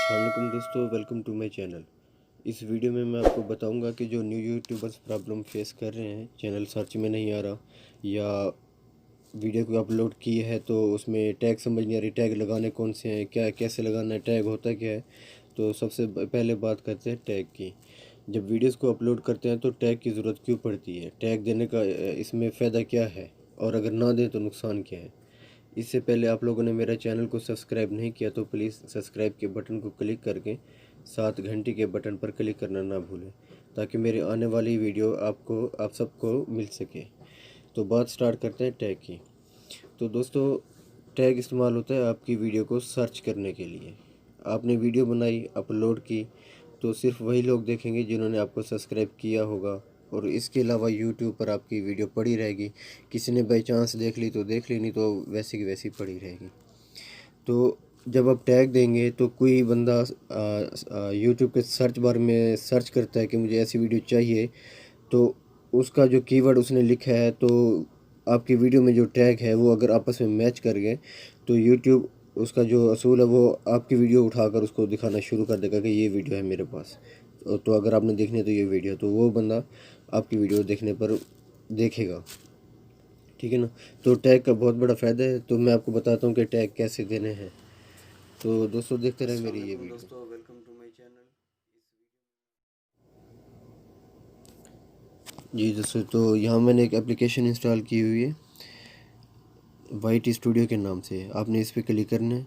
अस्सलामुअलैकुम दोस्तों, welcome to my channel. इस वीडियो में मैं आपको बताऊंगा कि जो न्यू यूट्यूबर्स प्रॉब्लम फेस कर रहे हैं, चैनल सर्च में नहीं आ रहा या वीडियो को अपलोड की है तो उसमें टैग समझ नहीं आ रही, टैग लगाने कौन से हैं, क्या कैसे लगाना है, टैग होता क्या है। तो सबसे पहले बात करते हैं टैग की। जब वीडियोस को अपलोड करते हैं तो टैग की ज़रूरत क्यों पड़ती है, टैग देने का इसमें फ़ायदा क्या है और अगर ना दें तो नुकसान क्या है। इससे पहले आप लोगों ने मेरा चैनल को सब्सक्राइब नहीं किया तो प्लीज़ सब्सक्राइब के बटन को क्लिक करके साथ घंटी के बटन पर क्लिक करना ना भूलें, ताकि मेरे आने वाली वीडियो आप सबको मिल सके। तो बात स्टार्ट करते हैं टैग की। तो दोस्तों, टैग इस्तेमाल होता है आपकी वीडियो को सर्च करने के लिए। आपने वीडियो बनाई, अपलोड की, तो सिर्फ वही लोग देखेंगे जिन्होंने आपको सब्सक्राइब किया होगा, और इसके अलावा यूट्यूब पर आपकी वीडियो पड़ी रहेगी। किसी ने बाई चांस देख ली तो देख ली, नहीं तो वैसी की वैसी पड़ी रहेगी। तो जब आप टैग देंगे तो कोई बंदा यूट्यूब के सर्च बार में सर्च करता है कि मुझे ऐसी वीडियो चाहिए, तो उसका जो कीवर्ड उसने लिखा है, तो आपकी वीडियो में जो टैग है वो अगर आपस में मैच कर गए तो यूट्यूब उसका जो असूल है वो आपकी वीडियो उठाकर उसको दिखाना शुरू कर देगा कि ये वीडियो है मेरे पास। तो अगर आपने देखनी है तो ये वीडियो, तो वो बंदा आपकी वीडियो देखने पर देखेगा। ठीक है ना। तो टैग का बहुत बड़ा फ़ायदा है, तो मैं आपको बताता हूँ कि टैग कैसे देने हैं। तो दोस्तों देखते रहे मेरी ये वीडियो। दोस्तों, वेलकम टू माय चैनल। जी दोस्तों, तो यहाँ मैंने एक एप्लीकेशन इंस्टॉल की हुई है वाइट स्टूडियो के नाम से। आपने इस पर क्लिक करना है।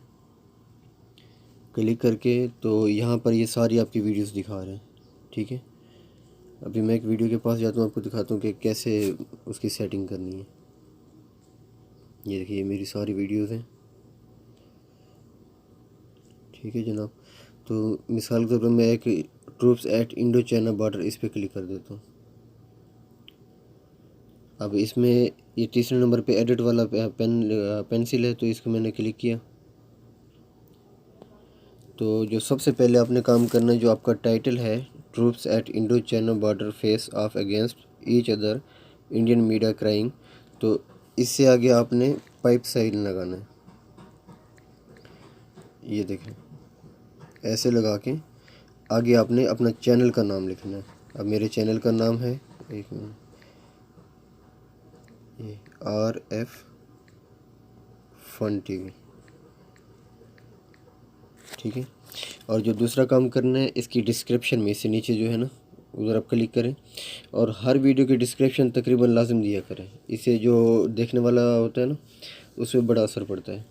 क्लिक करके तो यहाँ पर ये सारी आपकी वीडियोस दिखा रहे हैं। ठीक है। अभी मैं एक वीडियो के पास जाता हूँ, आपको दिखाता हूँ कि कैसे उसकी सेटिंग करनी है। ये देखिए, ये मेरी सारी वीडियोस हैं। ठीक है जनाब। तो मिसाल के तौर पर मैं एक troops at Indo China border इस पर क्लिक कर देता हूँ। अब इसमें ये तीसरे नंबर पे एडिट वाला पेंसिल है, तो इसको मैंने क्लिक किया। तो जो सबसे पहले आपने काम करना है, जो आपका टाइटल है, troops at Indo China border face off against each other Indian media crying, तो इससे आगे आपने पाइप साइन लगाना है। ये देखें, ऐसे लगा के आगे आपने अपना चैनल का नाम लिखना है। अब मेरे चैनल का नाम है, एक मिनट, ये RF फन TV। ठीक है। और जो दूसरा काम करना है, इसकी डिस्क्रिप्शन में इससे नीचे जो है ना, उधर आप क्लिक करें और हर वीडियो की डिस्क्रिप्शन तकरीबन लाजिम दिया करें। इससे जो देखने वाला होता है ना, उस पर बड़ा असर पड़ता है।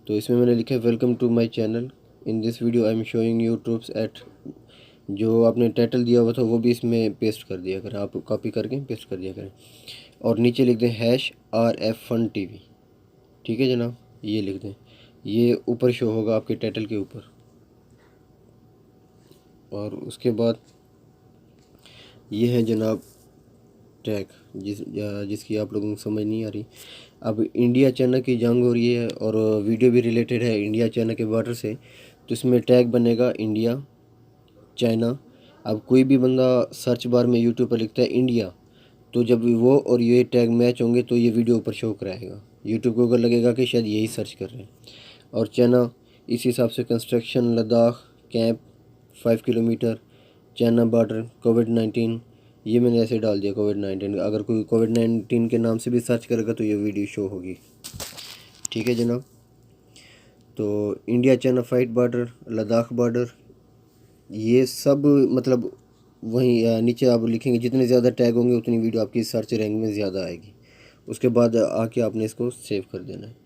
तो इसमें मैंने लिखा है welcome to my channel, in this video I am showing you troops at, जो आपने टाइटल दिया हुआ था वो भी इसमें पेस्ट कर दिया करें, आप कॉपी करके पेस्ट कर दिया करें। और नीचे लिख दें #RF फन TV। ठीक है जनाब, ये लिख दें, ये ऊपर शो होगा आपके टाइटल के ऊपर। और उसके बाद ये है जनाब टैग, जिसकी आप लोगों को समझ नहीं आ रही। अब इंडिया चाइना की जंग हो रही है और वीडियो भी रिलेटेड है इंडिया चाइना के बॉर्डर से, तो इसमें टैग बनेगा इंडिया चाइना। अब कोई भी बंदा सर्च बार में यूट्यूब पर लिखता है इंडिया, तो जब वो और ये टैग मैच होंगे तो ये वीडियो ऊपर शो कराएगा। यूट्यूब को अगर लगेगा कि शायद यही सर्च कर रहे हैं। और चाइना, इस हिसाब से construction, Ladakh camp 5 kilometre, China border, कोविड-19, ये मैंने ऐसे डाल दिया कोविड-19। अगर कोई कोविड-19 के नाम से भी सर्च करेगा तो ये वीडियो शो होगी। ठीक है जनाब। तो India China fight border, Ladakh border, ये सब मतलब वहीं नीचे आप लिखेंगे। जितने ज़्यादा टैग होंगे उतनी वीडियो आपकी सर्च रैंक में ज़्यादा आएगी। उसके बाद आके आपने इसको सेव कर देना है।